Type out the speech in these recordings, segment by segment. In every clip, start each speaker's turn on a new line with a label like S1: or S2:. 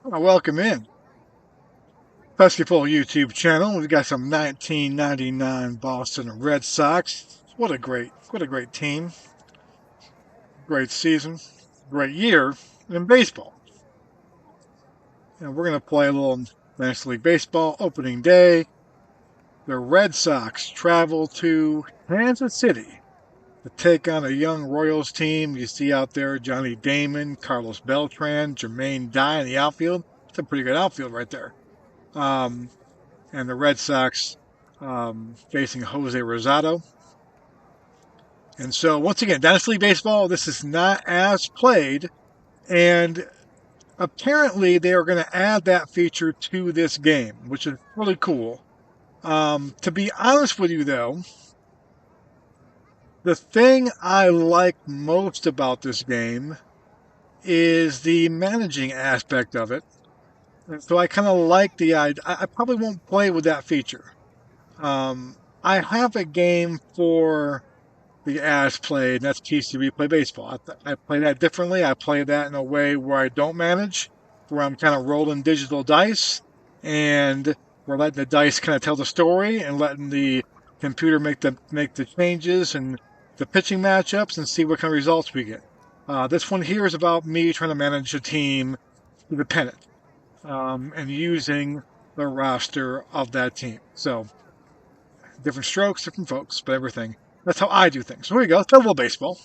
S1: Welcome in. Basketball YouTube channel. We've got some 1999 Boston Red Sox. What a great team. Great season. Great year in baseball. And we're going to play a little National League Baseball opening day. The Red Sox travel to Kansas City to take on a young Royals team. You see out there Johnny Damon, Carlos Beltran, Jermaine Dye in the outfield. It's a pretty good outfield right there. Um, and the Red Sox facing Jose Rosado. And so, once again, Dynasty Baseball, this is not as played. And apparently, they are going to add that feature to this game, which is really cool. To be honest with you, though, the thing I like most about this game is the managing aspect of it. And so I kind of like the idea. I probably won't play with that feature. I have a game for the as played, and that's TCB Play Baseball. I play that differently. I play that in a way where I don't manage, where I'm kind of rolling digital dice, and we're letting the dice kind of tell the story and letting the computer make the changes and the pitching matchups and see what kind of results we get. This one here is about me trying to manage a team to the pennant and using the roster of that team. So different strokes, different folks, but everything. That's how I do things. So here we go. Let's play a little baseball.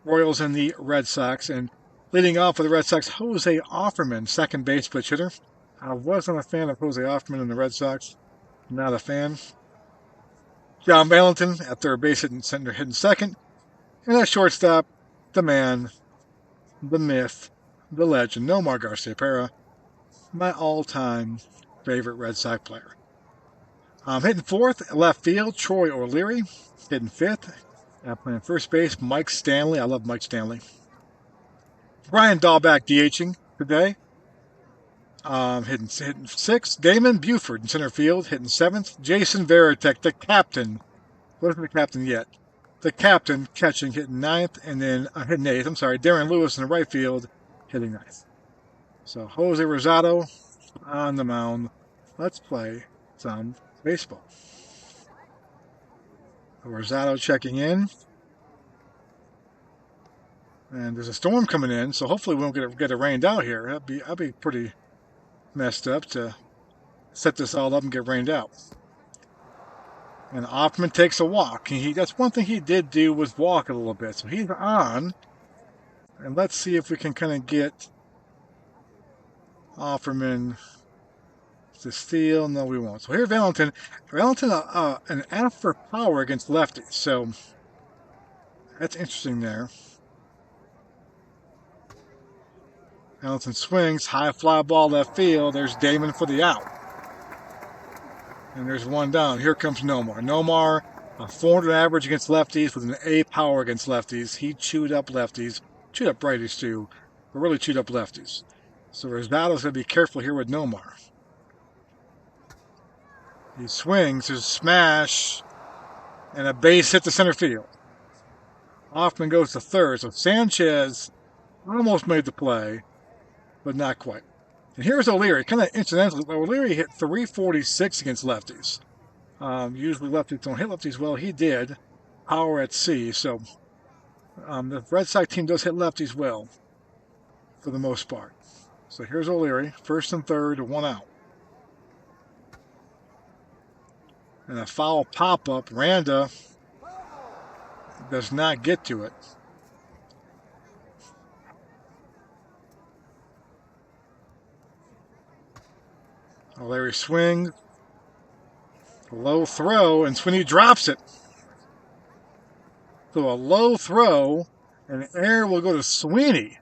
S1: Royals and the Red Sox. And leading off for the Red Sox, Jose Offerman, second base pitch hitter. I wasn't a fan of Jose Offerman in the Red Sox. Not a fan. John Valentin at third base, hitting center, hitting second. And at shortstop, the man, the myth, the legend, Nomar Garciaparra, my all-time favorite Red Sox player. Hitting fourth, left field, Troy O'Leary. Hitting fifth, playing first base, Mike Stanley. I love Mike Stanley. Brian Dahlback DHing today. Hitting sixth, Damon Buford in center field. Hitting seventh, Jason Varitek, the captain. Wasn't the captain yet. The captain catching, hitting ninth, and then hitting eighth. I'm sorry, Darren Lewis in the right field, hitting ninth. So Jose Rosado on the mound. Let's play some baseball. Rosado checking in. And there's a storm coming in, so hopefully we won't get it rained out here. That'd be pretty messed up to set this all up and get rained out. And Offman takes a walk. That's one thing he did do was walk a little bit. So he's on. And let's see if we can kind of get Offerman to steal. No, we won't. So here's Valentin. Valentin, an F for power against lefties. So that's interesting there. Valentin swings, high fly ball left field. There's Damon for the out. And there's one down. Here comes Nomar. Nomar, a 400 average against lefties with an A power against lefties. He chewed up lefties. Chewed up righties too, but really chewed up lefties. So Rosado's going to be careful here with Nomar. He swings, his smash, and a base hit to center field. Hoffman goes to third. So Sanchez almost made the play, but not quite. And here's O'Leary. Kind of incidentally, O'Leary hit 346 against lefties. Usually lefties don't hit lefties well. He did. Power at C. So the Red Sox team does hit lefties well for the most part. So here's O'Leary. First and third, one out. And a foul pop-up. Randa does not get to it. O'Leary swings. Low throw, and Sweeney drops it. So a low throw, and air will go to Sweeney.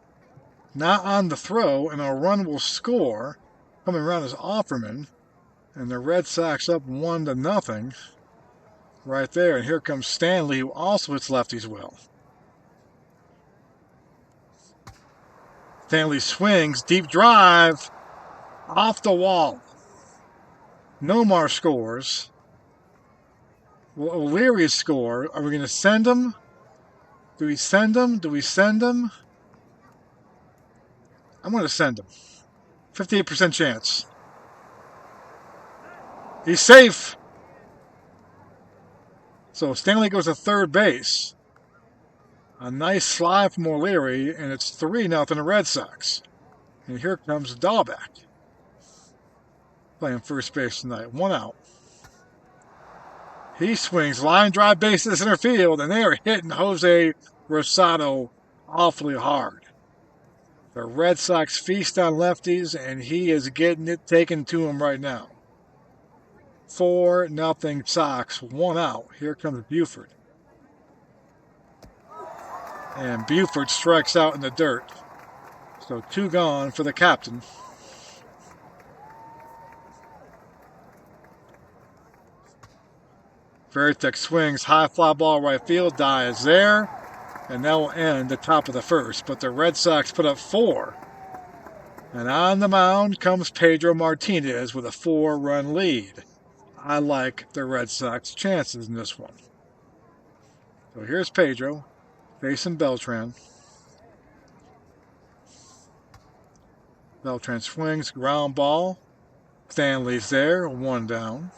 S1: Not on the throw, and a run will score. Coming around is Offerman. And the Red Sox up 1-0. Right there. And here comes Stanley, who also hits lefties well. Stanley swings, deep drive, off the wall. Nomar scores. Will O'Leary score? Are we going to send him? Do we send him? I'm going to send him. 58% chance. He's safe. So Stanley goes to third base. A nice slide from O'Leary, and it's 3-0 the Red Sox. And here comes Dahlbeck playing first base tonight. 1 out. He swings, line drive base to the center field, and they are hitting Jose Rosado awfully hard. The Red Sox feast on lefties, and he is getting it taken to him right now. 4-0 Sox, 1 out. Here comes Buford. And Buford strikes out in the dirt. So 2 gone for the captain. Veritek swings, high fly ball right field, die is there, and that will end the top of the first. But the Red Sox put up 4. And on the mound comes Pedro Martinez with a 4-run lead. I like the Red Sox chances in this one. So here's Pedro facing Beltran. Beltran swings, ground ball. Stanley's there, 1 down.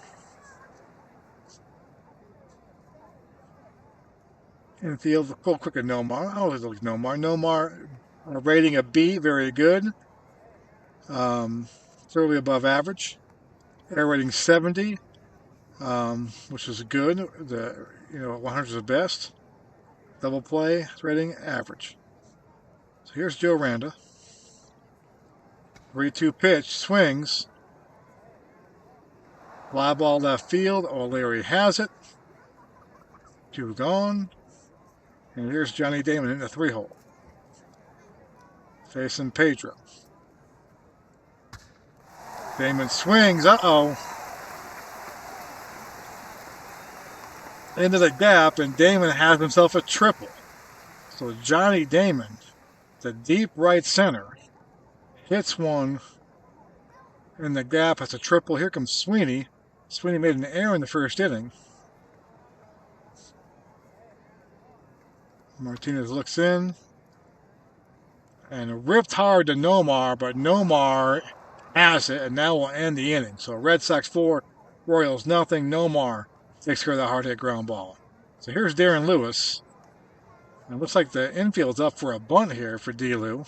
S1: Infield, go quick at Nomar. I always like Nomar. Nomar rating a B, very good. Thoroughly above average. Air rating 70, which is good. 100 is the best. Double play rating average. So here's Joe Randa. 3-2 pitch, swings. Fly ball left field. O'Leary has it. 2 gone. And here's Johnny Damon in the 3-hole. Facing Pedro. Damon swings. Uh-oh. Into the gap, and Damon has himself a triple. So Johnny Damon, the deep right center, hits one in the gap. That's a triple. Here comes Sweeney. Sweeney made an error in the first inning. Martinez looks in and ripped hard to Nomar, but Nomar has it, and now will end the inning. So Red Sox 4, Royals nothing. Nomar takes care of the hard hit ground ball. So here's Darren Lewis. And it looks like the infield's up for a bunt here for D-Lew.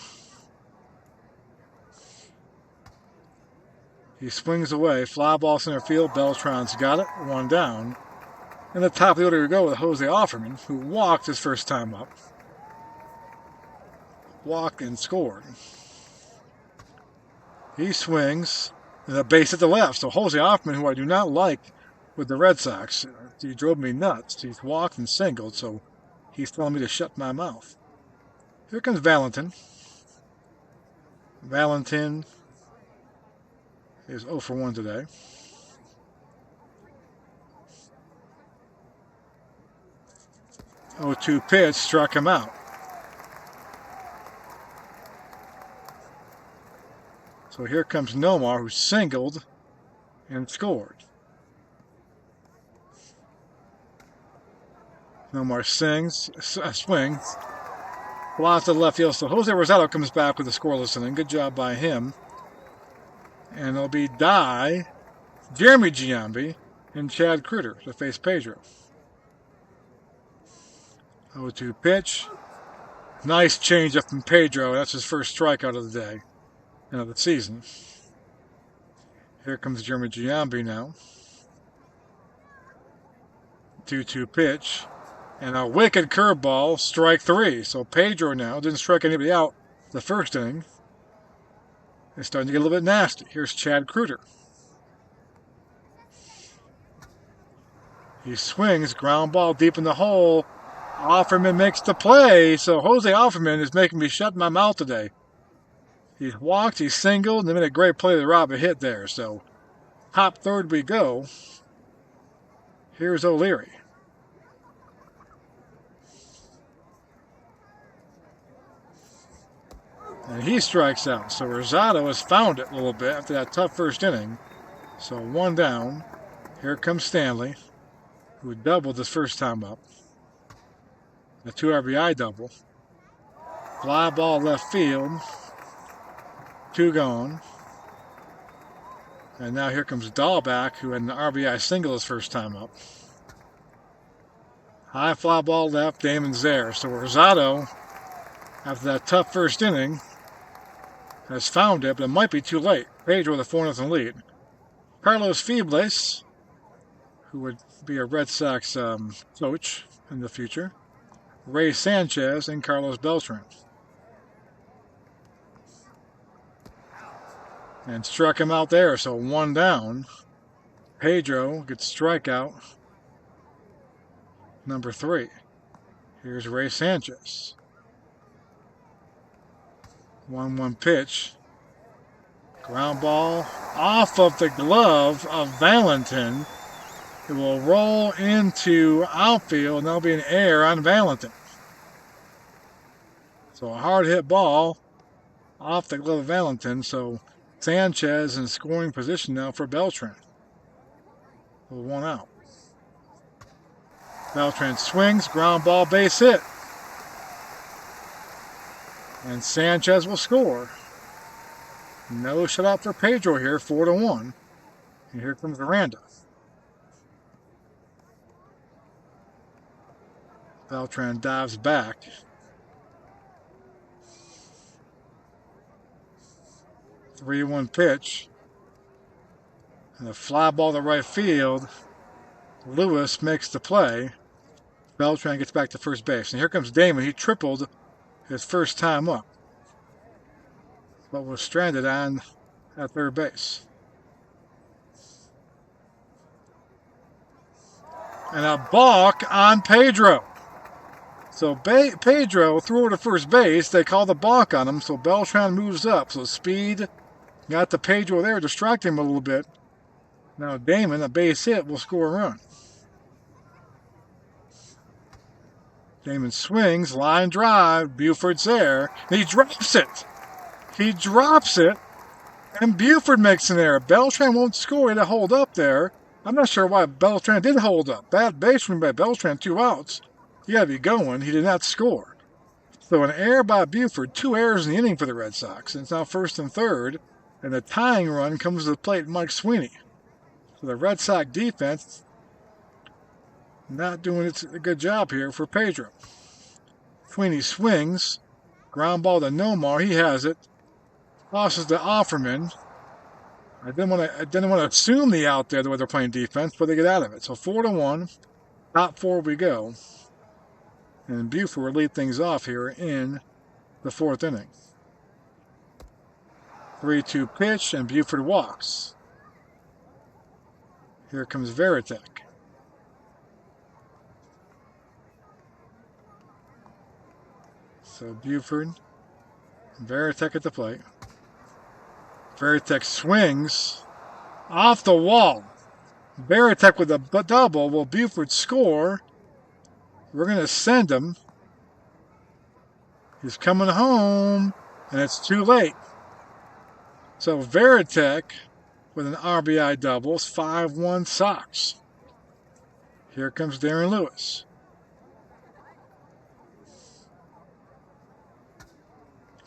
S1: He swings away. Fly ball center field. Beltran's got it. 1 down. And the top of the order we go with Jose Offerman, who walked his first time up. Walked and scored. He swings. And a base at the left. So Jose Offerman, who I do not like with the Red Sox, he drove me nuts. He's walked and singled, so he's telling me to shut my mouth. Here comes Valentin. Valentin is 0 for 1 today. Oh, 2 pitch struck him out. So here comes Nomar, who singled and scored. Nomar swings. Flies to the left field. So Jose Rosado comes back with a scoreless inning. Good job by him. And it'll be Jeremy Giambi, and Chad Kruger to face Pedro. 0-2 pitch. Nice changeup from Pedro. That's his first strikeout of the day and of the season. Here comes Jeremy Giambi now. 2-2 pitch. And a wicked curveball, strike 3. So Pedro now didn't strike anybody out the first inning. It's starting to get a little bit nasty. Here's Chad Kruger. He swings, ground ball deep in the hole. Offerman makes the play. So Jose Offerman is making me shut my mouth today. He's walked, he's singled, and they made a great play to rob a hit there. So top third we go. Here's O'Leary. And he strikes out. So Rosado has found it a little bit after that tough first inning. So 1 down. Here comes Stanley, who doubled his first time up. A 2 RBI double. Fly ball left field. 2 gone. And now here comes Dahlback, who had an RBI single his first time up. High fly ball left, Damon's there. So Rosado, after that tough first inning, has found it, but it might be too late. Pedro with a 4-0 lead. Carlos Febles, who would be a Red Sox coach in the future. Ray Sanchez and Carlos Beltran. And struck him out there, so 1 down. Pedro gets strikeout number 3. Here's Ray Sanchez. 1-1 pitch. Ground ball off of the glove of Valentin. It will roll into outfield, and there'll be an error on Valentin. So a hard hit ball off the glove of Valentin. So Sanchez in scoring position now for Beltran. With 1 out. Beltran swings, ground ball, base hit. And Sanchez will score. No shutout for Pedro here, 4-1. And here comes Miranda. Beltran dives back. The 3-1 pitch. And a fly ball to right field. Lewis makes the play. Beltran gets back to first base. And here comes Damon. He tripled his first time up, but was stranded on at third base. And a balk on Pedro. So Pedro threw it to first base. They call the balk on him, so Beltran moves up. So speed got to Pedro there, distracting him a little bit. Now Damon, a base hit, will score a run. Damon swings, line drive, Buford's there, and he drops it. He drops it, and Buford makes an error. Beltran won't score. He had to hold up there. I'm not sure why Beltran did hold up. Bad base run by Beltran, 2 outs. You got to be going. He did not score. So an error by Buford, 2 errors in the inning for the Red Sox. And it's now 1st and 3rd, and the tying run comes to the plate, Mike Sweeney. So the Red Sox defense not doing a good job here for Pedro. Sweeney swings. Ground ball to Nomar. He has it. Tosses to Offerman. I didn't want to assume the out there the way they're playing defense, but they get out of it. So 4-1. Top 4 we go. And Buford will lead things off here in the 4th inning. 3-2 pitch, and Buford walks. Here comes Veritek. So Buford, Veritek at the plate. Veritek swings off the wall. Veritek with a double. Will Buford score? We're going to send him. He's coming home, and it's too late. So Veritek with an RBI double. It's 5-1 Sox. Here comes Darren Lewis.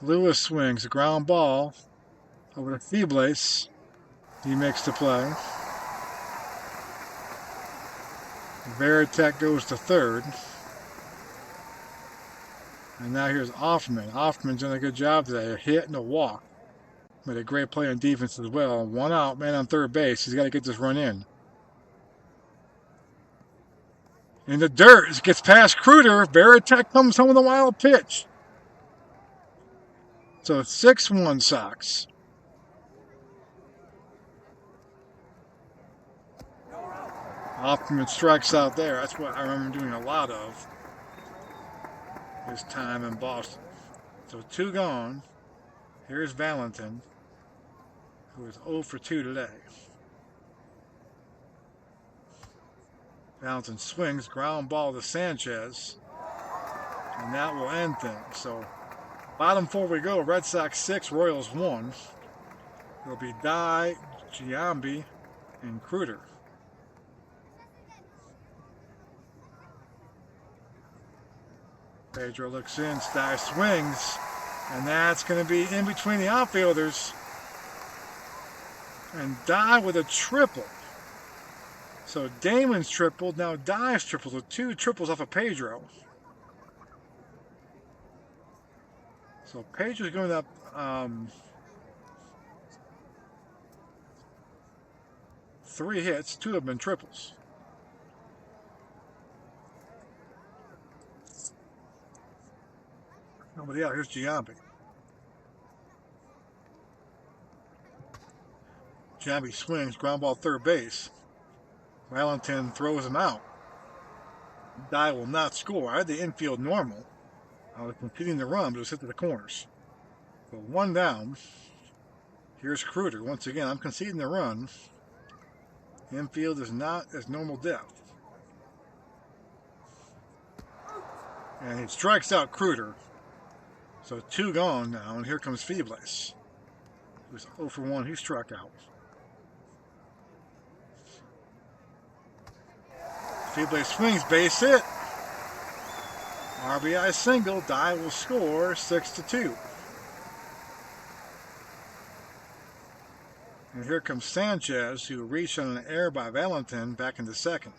S1: Lewis swings a ground ball over to Febles. He makes the play. Veritek goes to 3rd. And now here's Offman. Offman's done a good job today. A hit and a walk. Made a great play on defense as well. 1 out, man on 3rd base. He's got to get this run in. In the dirt. It gets past Kruder. Veritek comes home with a wild pitch. So 6-1 Sox. Offman strikes out there. That's what I remember doing a lot of his time in Boston. So 2 gone. Here's Valentin, who is 0 for 2 today. Valentin swings, ground ball to Sanchez, and that will end things. So bottom 4 we go. Red Sox 6, Royals 1. It'll be Dye, Giambi, and Kruder. Pedro looks in, Dye swings, and that's going to be in between the outfielders. And Die with a triple. So Damon's tripled, now Die's tripled. So 2 triples off of Pedro. So Pedro's going up 3 hits, 2 have been triples. Nobody out. Here's Giambi. Giambi swings, ground ball third base. Valentin throws him out. Die will not score. I had the infield normal. I was completing the run, but it was hit to the corners. So 1 down. Here's Kruder. Once again, I'm conceding the run. Infield is not as normal depth. And he strikes out Kruder. So 2 gone now, and here comes Febles. He was 0 for 1. He struck out. Febles swings, base hit. RBI single. Die will score 6-2. And here comes Sanchez, who reached on an error by Valentin back in the second.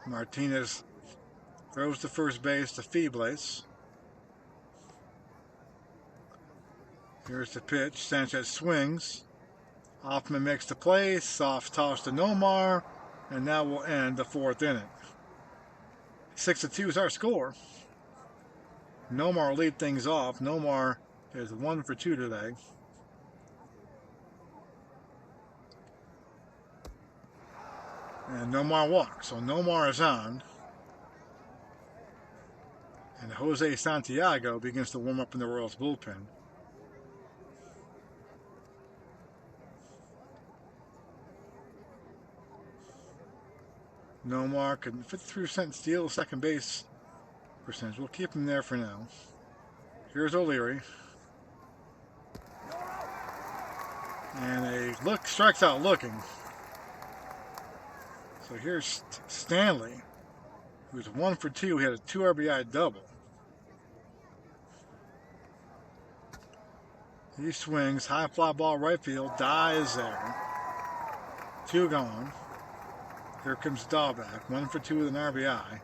S1: Martinez throws to first base to Febles. Here's the pitch. Sanchez swings. Hoffman makes the play. Soft toss to Nomar. And now we'll end the 4th inning. 6-2 is our score. Nomar will lead things off. Nomar is 1 for 2 today. And Nomar walks. So Nomar is on. And Jose Santiago begins to warm up in the Royals bullpen. Nomar can 53% steal, second base percentage. We'll keep him there for now. Here's O'Leary. And a strikes out looking. So here's Stanley, who's 1 for 2. He had a 2 RBI double. He swings, high fly ball right field. Die is there. 2 gone. Here comes Dahlback, 1 for 2 with an RBI.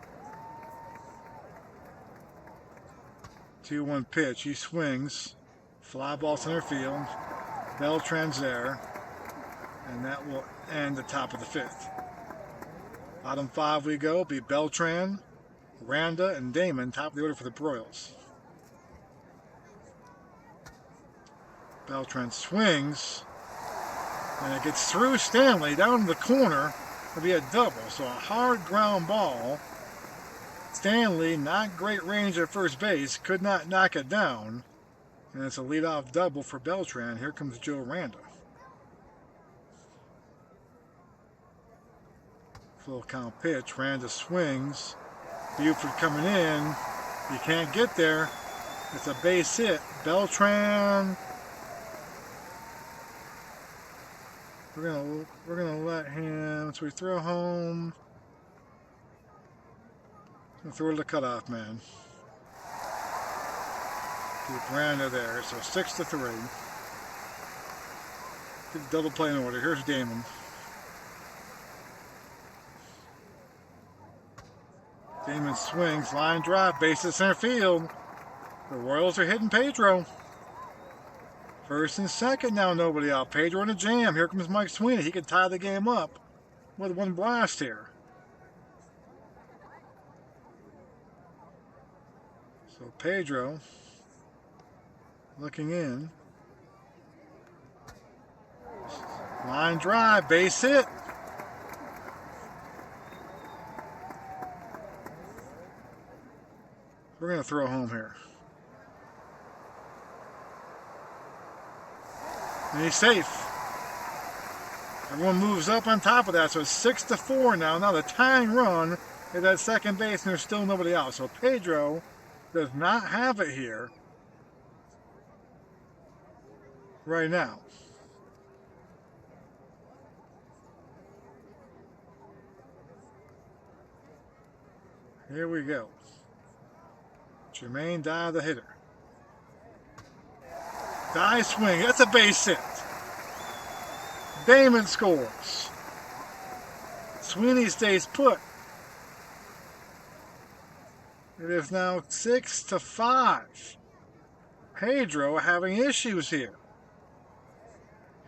S1: 2-1 pitch. He swings. Fly ball center field. Beltran's there. And that will end the top of the 5th. Bottom 5 we go. Be Beltran, Randa, and Damon. Top of the order for the Royals. Beltran swings. And it gets through Stanley down in the corner. It'll be a double. So a hard ground ball. Stanley, not great range at first base, could not knock it down. And it's a leadoff double for Beltran. Here comes Joe Randa. Full count pitch. Randa swings. Buford coming in. He can't get there. It's a base hit. Beltran. We're gonna let him. So we throw home. And throw to the cutoff man. Keep Randa there. So 6-3. Keep the double play in order. Here's Damon. Damon swings, line drive, base to center field. The Royals are hitting Pedro. First and second now, nobody out. Pedro in a jam. Here comes Mike Sweeney. He could tie the game up with 1 blast here. So Pedro looking in. Line drive, base hit. We're going to throw home here. And he's safe. Everyone moves up on top of that, so it's 6-4 now. Now the tying run is at second base, and there's still nobody out. So Pedro does not have it here right now. Here we go. Jermaine Dye, the hitter. Die swing. That's a base hit. Damon scores. Sweeney stays put. It is now 6-5. Pedro having issues here.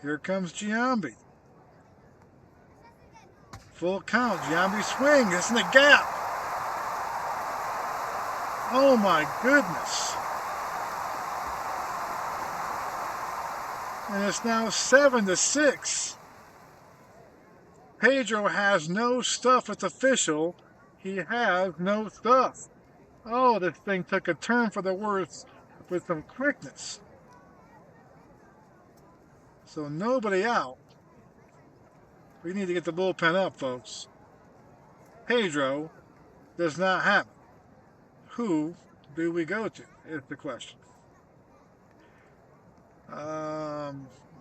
S1: Here comes Giambi. Full count. Giambi swings. It's in the gap. Oh my goodness. And it's now 7-6. Pedro has no stuff. It's official. He has no stuff. Oh, this thing took a turn for the worse with some quickness. So nobody out. We need to get the bullpen up, folks. Pedro does not have it. Who do we go to is the question.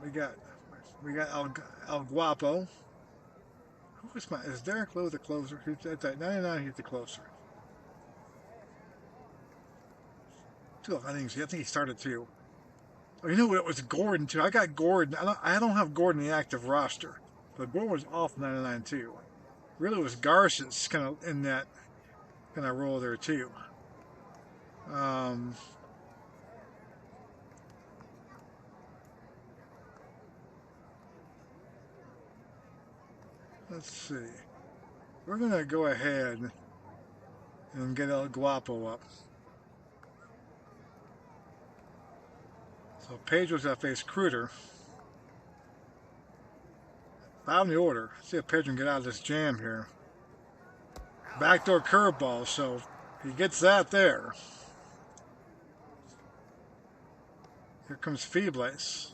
S1: We got El Guapo. Who is Derek Lowe the closer? At 99, he's the closer. 2 innings. I think he started 2. Oh, you know what? It was Gordon too. I got Gordon. I don't have Gordon in the active roster, but Gordon was off 99 too. Really was Garcia's kind of in that kind of role there too. Let's see. We're going to go ahead and get El Guapo up. So Pedro's got to face Cruder. Out in the order. See if Pedro can get out of this jam here. Backdoor curveball, so he gets that there. Here comes Febles.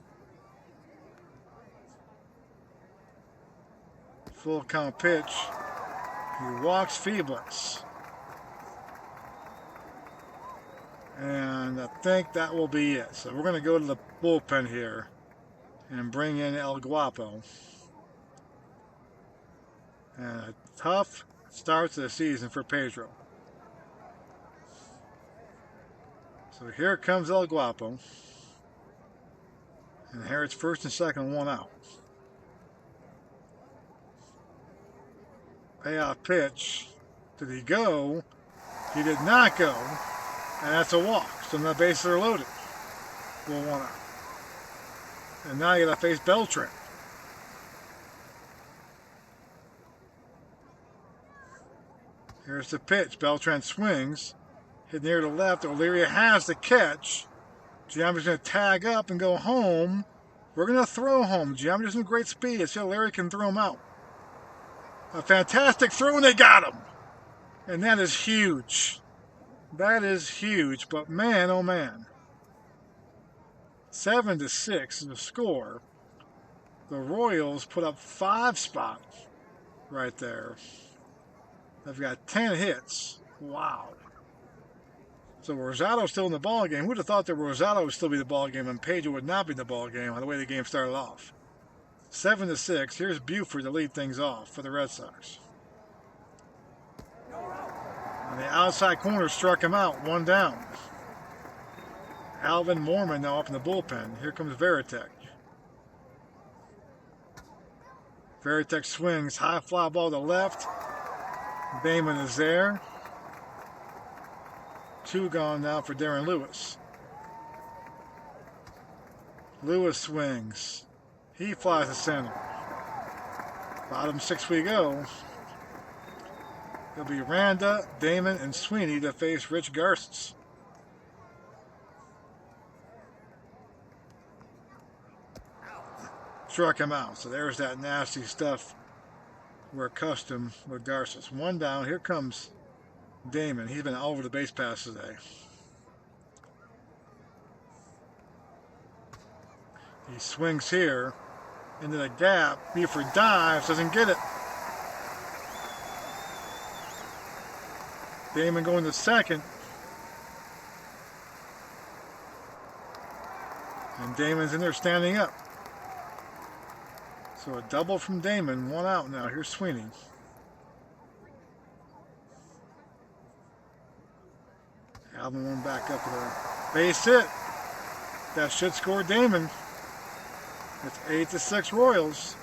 S1: Full count pitch. He walks Febles. And I think that will be it. So we're going to go to the bullpen here and bring in El Guapo. And a tough start to the season for Pedro. So here comes El Guapo. And here it's first and second, 1 out. Payoff pitch. Did he go? He did not go. And that's a walk. So now the bases are loaded. 1 out. And now you got to face Beltran. Here's the pitch. Beltran swings. Hit near to left. O'Leary has the catch. Giambi's going to tag up and go home. We're going to throw home. Giambi doesn't have great speed. So O'Leary can throw him out. A fantastic throw, and they got him. And that is huge. That is huge. But man, oh man. 7-6 is the score. The Royals put up 5 spots right there. They've got 10 hits. Wow. So Rosado's still in the ball game. Who'd have thought that Rosado would still be the ball game and Pedro would not be in the ball game on the way the game started off. 7-6. Here's Buford to lead things off for the Red Sox. And the outside corner struck him out. 1 down. Alvin Mormon now up in the bullpen. Here comes Veritek. Veritek swings. High fly ball to left. Damon is there. 2 gone now for Darren Lewis. Lewis swings. He flies to center. Bottom 6 we go. It'll be Randa, Damon, and Sweeney to face Rich Garces. Struck him out. So there's that nasty stuff we're accustomed with Garces. 1 down. Here comes Damon. He's been all over the base pass today. He swings here into the gap. Buford dives, doesn't get it. Damon going to second. And Damon's in there standing up. So a double from Damon, 1 out now. Here's Sweeney. Alvin went back up with a base hit. That should score Damon. It's 8-6 Royals.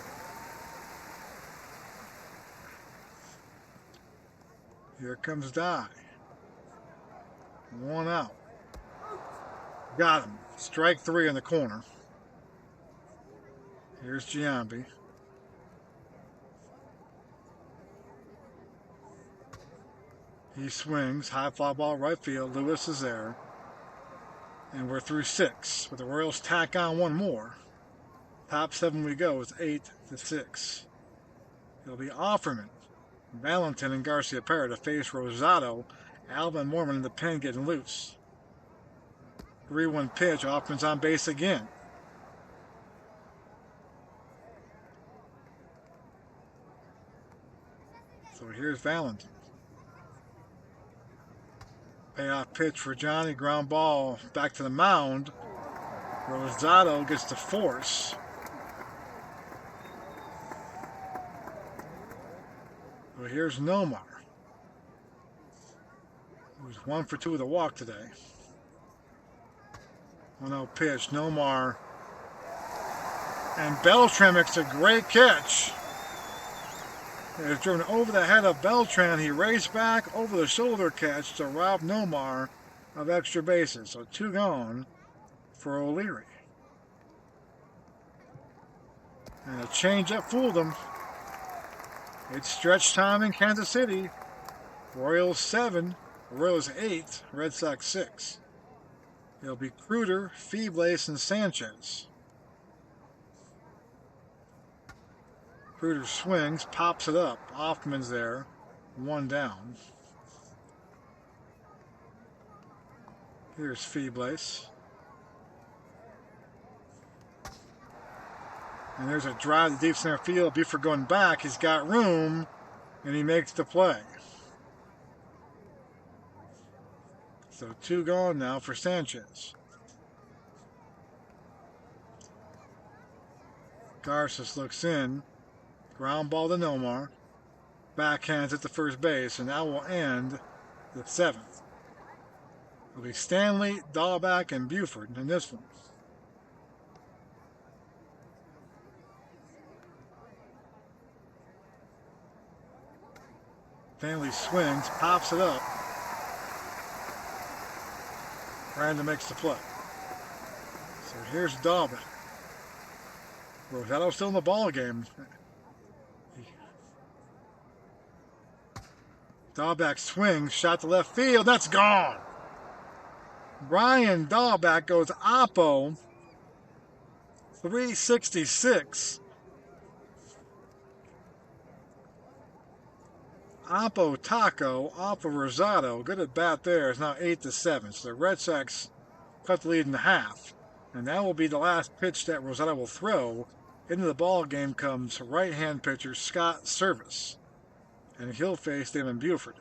S1: Here comes Dye. 1 out. Got him. Strike 3 in the corner. Here's Giambi. He swings. High fly ball right field. Lewis is there. And we're through 6. But the Royals tack on one more. Top 7 we go. It's 8-6. It'll be Offerman, Valentin, and Garcia Parra to face Rosado. Alvin Mormon in the pen getting loose. 3-1 pitch. Offerman's on base again. So here's Valentin. Payoff pitch for Johnny. Ground ball back to the mound. Rosado gets the force. So here's Nomar, who's 1 for 2 with a walk today. 1-0 pitch. Nomar. And Beltran makes a great catch. It's driven over the head of Beltran. He raced back over the shoulder catch to rob Nomar of extra bases. So 2 gone for O'Leary. And a changeup fooled him. It's stretch time in Kansas City. Royals 7, Royals 8, Red Sox 6. It'll be Kruder, Feeblace, and Sanchez. Kruder swings, pops it up. Hoffman's there. 1 down. Here's Feeblace. And there's a drive to deep center field. Buford going back. He's got room, and he makes the play. So 2 gone now for Sanchez. Garces looks in. Ground ball to Nomar. Backhands at the first base, and that will end the 7th. It'll be Stanley, Dahlback, and Buford in this one. Stanley swings, pops it up. Brandon makes the play. So here's Dahlback. Rosado's still in the ball game. Dahlback swings, shot to left field. That's gone. Brian Dahlback goes oppo. 366. Oppo Taco off of Rosado. Good at bat there. It's now 8-7. So the Red Sox cut the lead in half. And that will be the last pitch that Rosado will throw. Into the ball game comes right-hand pitcher Scott Service. And he'll face Damon Buford.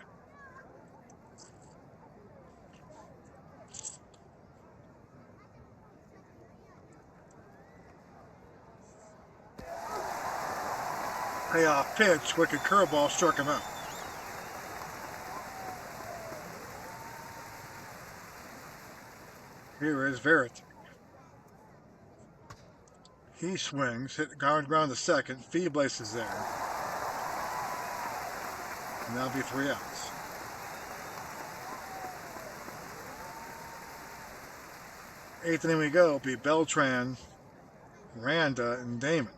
S1: Payoff pitch, wicked curveball, struck him out. Here is Verity. He swings, hit ground to second. Feeblace is there. And that'll be 3 outs. Eighth inning we go. It'll be Beltran, Randa, and Damon.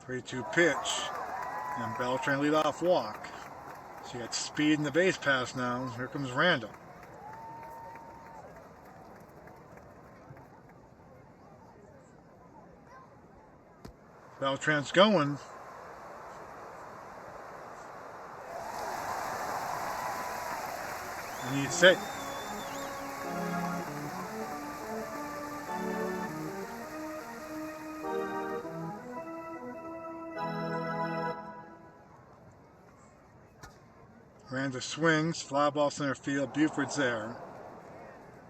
S1: 3-2 pitch. And Beltran lead off walk. So you got speed in the base pass now. Here comes Randa. Beltran's going. And he's safe. Randa swings, fly ball center field. Buford's there.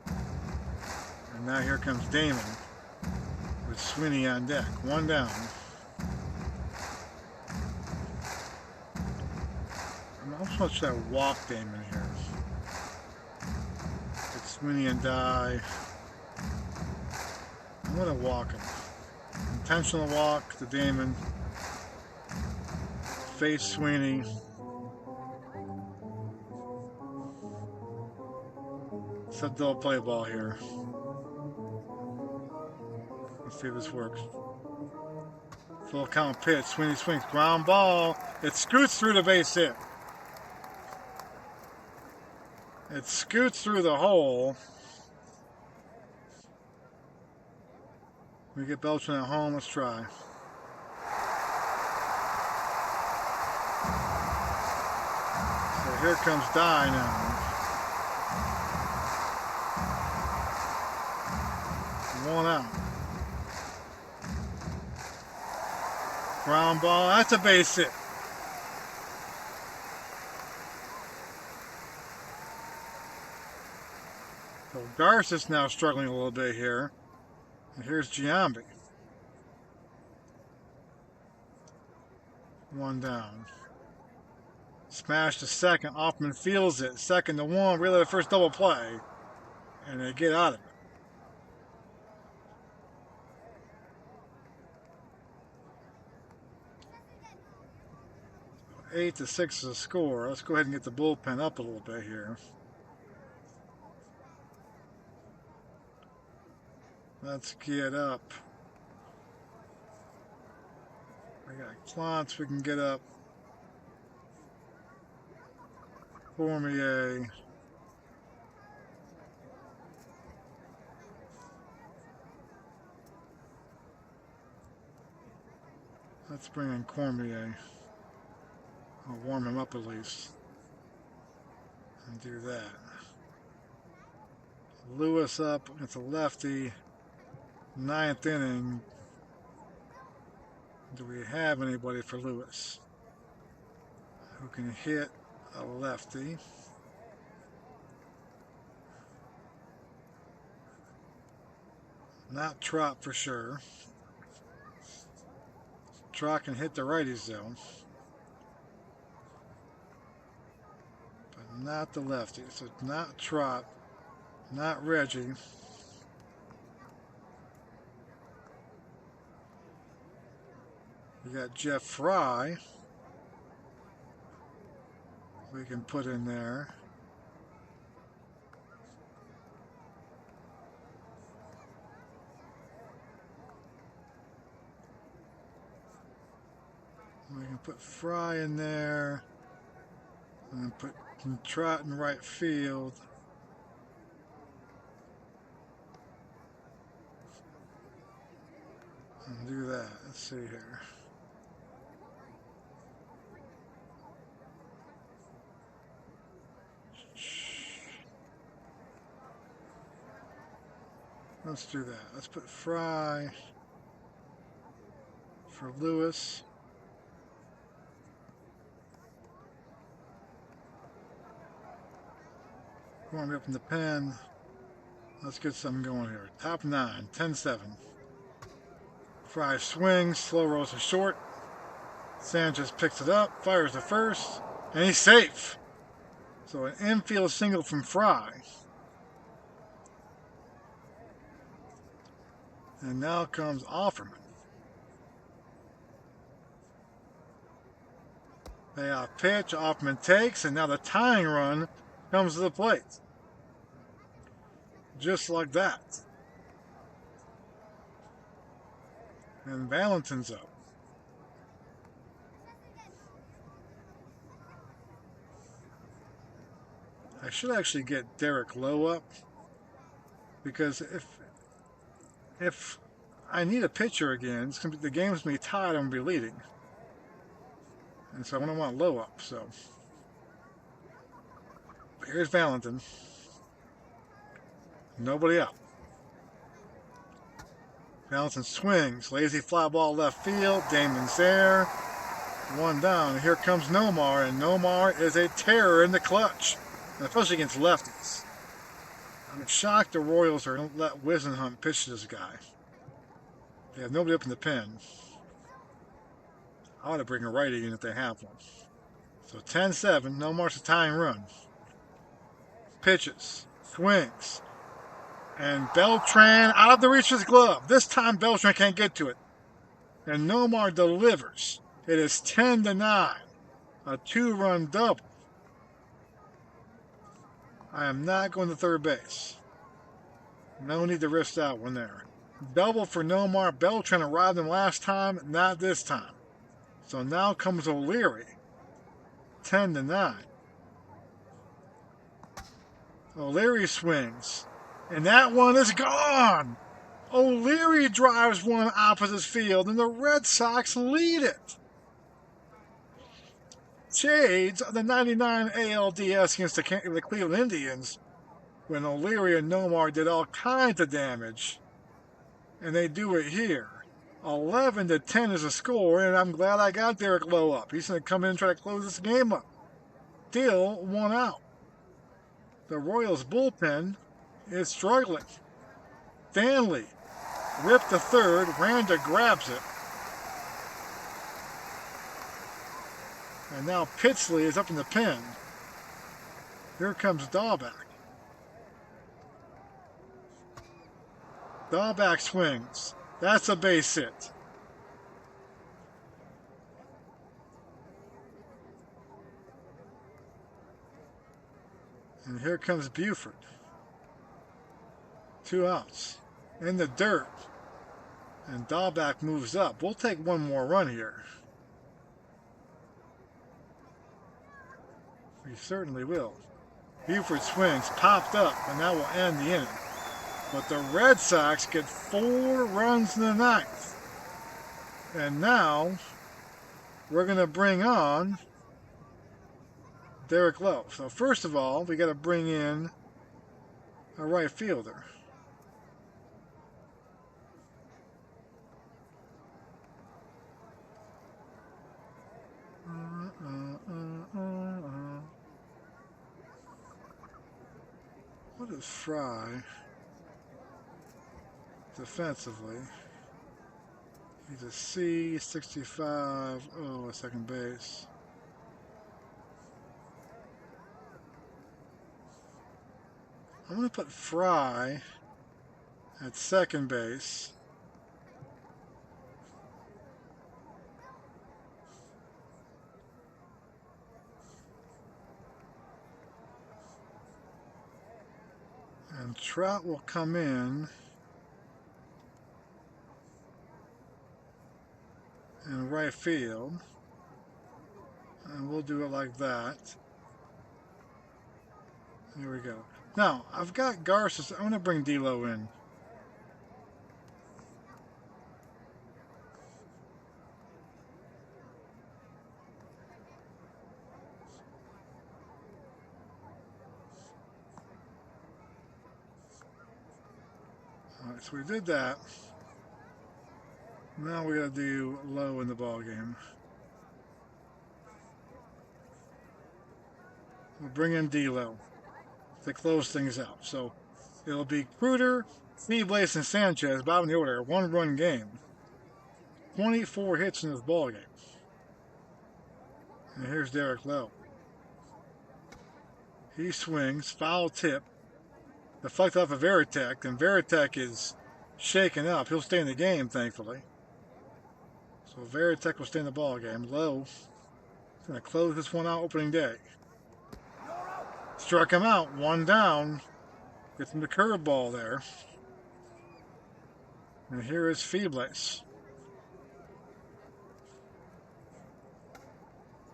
S1: And now here comes Damon with Sweeney on deck. 1 down. How much should I walk Damon here? Sweeney and die. I'm going to walk him. Intentional walk to Damon. Face Sweeney. Set double play ball here. Let's see if this works. Full count pitch. Sweeney swings. Ground ball. It scoots through the base hit. It scoots through the hole. We get Beltran at home. Let's try. So here comes Dye now. 1 out. Ground ball. That's a base hit. So Garcia's now struggling a little bit here. And here's Giambi. 1 down. Smash to second. Hoffman feels it. 2nd to 1. Really the first double play. And they get out of it. 8-6 is a score. Let's go ahead and get the bullpen up a little bit here. Let's get up. We got Clontz we can get up. Cormier. Let's bring in Cormier. I'll warm him up at least. And do that. Lewis up. It's a lefty. 9th inning. Do we have anybody for Lewis who can hit a lefty? Not Trot for sure. Trot can hit the righties though. But not the lefty. So not Trot. Not Reggie. We got Jeff Fry. We can put in there. We can put Fry in there. And put Trot in right field. And do that. Let's see here. Let's do that. Let's put Fry for Lewis. Going up in the pen. Let's get something going here. Top 9, 10-7. Fry swings, slow rolls to short. Sanchez picks it up, fires the first, and he's safe. So an infield single from Fry. And now comes Offerman. Payoff pitch, Offerman takes, and now the tying run comes to the plate. Just like that. And Valentin's up. I should actually get Derek Lowe up, because if I need a pitcher again, it's gonna be, the game's gonna be tied. I'm gonna be leading, and so I'm gonna want Lowe up. So here's Valentin. Nobody out. Valentin swings, lazy fly ball left field. Damon's there. 1 down. Here comes Nomar, and Nomar is a terror in the clutch, especially against lefties. I'm shocked the Royals are going to let Wisenhunt pitch to this guy. They have nobody up in the pen. I ought to bring a righty in if they have one. So 10-7, Nomar's a tying run. Pitches, swings, And Beltran out of the reach of his glove. This time Beltran can't get to it. And Nomar delivers. It is 10-9. A 2-run double. I am not going to third base. No need to risk that one there. Double for Nomar. Beltran arrived him last time, not this time. So now comes O'Leary. 10-9. O'Leary swings. And that one is gone. O'Leary drives one opposite field, and the Red Sox lead it. Shades of the 99 ALDS against the Cleveland Indians, when O'Leary and Nomar did all kinds of damage. And they do it here. 11-10 is the score, and I'm glad I got Derek Lowe up. He's going to come in and try to close this game up. Still 1 out. The Royals bullpen is struggling. Stanley ripped to third. Randa grabs it. And now Pitsley is up in the pen. Here comes Dahlback. Dahlback swings. That's a base hit. And here comes Buford. 2 outs. In the dirt. And Dahlback moves up. We'll take one more run here. We certainly will. Buford swings, popped up, and that will end the inning. But the Red Sox get 4 runs in the 9th. And now we're going to bring on Derek Lowe. So first of all, we got to bring in a right fielder. What is Fry defensively? He's a C, 65, at second base. I'm going to put Fry at second base. And Trout will come in right field. And we'll do it like that. Here we go. Now, I've got Garces. I'm going to bring D'Lo in. Alright, so we did that. Now we got to do Low in the ball game. We'll bring in D'Lo to close things out. So it'll be Kruder, Feeblace, and Sanchez, bottom of the order, 1-run game. 24 hits in this ball game. And here's Derek Lowe. He swings, foul tip, deflected off of Veritek, and Veritek is shaken up. He'll stay in the game, thankfully. So Veritek will stay in the ball game. Lowe is going to close this one out opening day. Struck him out, 1 down. Gets him the curveball there. And here is Feeblace.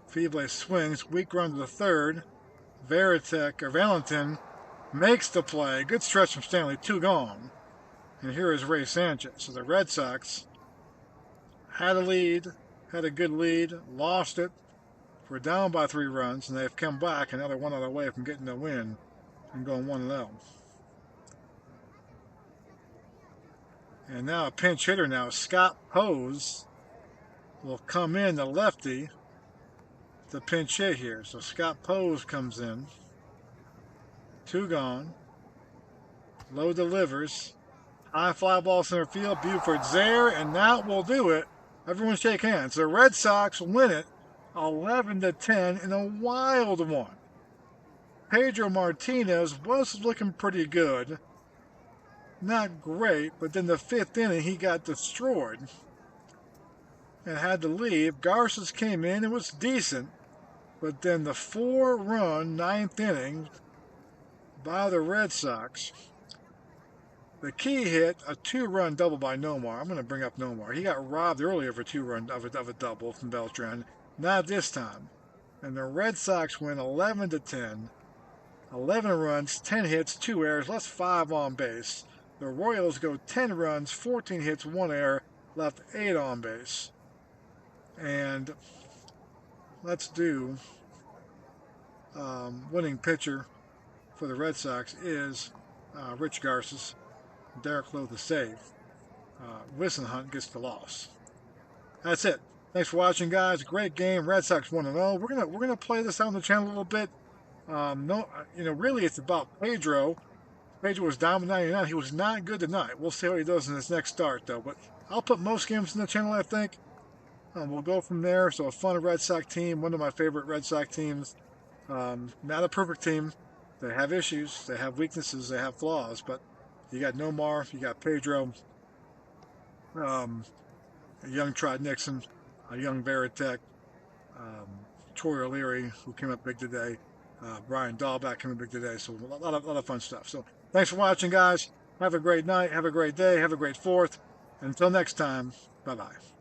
S1: Feeblace swings, weak run to the third. Valentin makes the play. Good stretch from Stanley, 2 gone. And here is Ray Sanchez. So the Red Sox had a lead, had a good lead, lost it. We're down by 3 runs, and they've come back another 1 out away from getting the win and going 1-0. And now a pinch hitter now. Scott Pose will come in, the lefty, to pinch hit here. So Scott Pose comes in. 2 gone. Low delivers. High fly ball center field. Buford's there, and that will do it. Everyone shake hands. The Red Sox win it 11-10 in a wild one. Pedro Martinez was looking pretty good. not great, but then the fifth inning he got destroyed and had to leave. Garces came in, it was decent, but then the 4-run ninth inning by the Red Sox. The key hit, a 2-run double by Nomar. I'm going to bring up Nomar. He got robbed earlier of a 2-run of a double from Beltran. Not this time. And the Red Sox win 11-10. 11 runs, 10 hits, 2 errors, left 5 on base. The Royals go 10 runs, 14 hits, 1 error, left 8 on base. And let's do winning pitcher for the Red Sox is Rich Garces. Derek Lowe the save. Wissenhunt gets the loss. That's it. Thanks for watching, guys. Great game. Red Sox 1-0. We're gonna play this out on the channel a little bit. No, really, it's about Pedro. Pedro was down with 99. He was not good tonight. We'll see how he does in his next start, though. But I'll put most games in the channel, I think. We'll go from there. So a fun Red Sox team. One of my favorite Red Sox teams. Not a perfect team. They have issues. They have weaknesses. They have flaws. But you got Nomar. You got Pedro. A young Trot Nixon. A young Veritek. Troy O'Leary, who came up big today. Brian Dahlback came up big today. So a lot of fun stuff. So thanks for watching, guys. Have a great night. Have a great day. Have a great 4th. Until next time, bye-bye.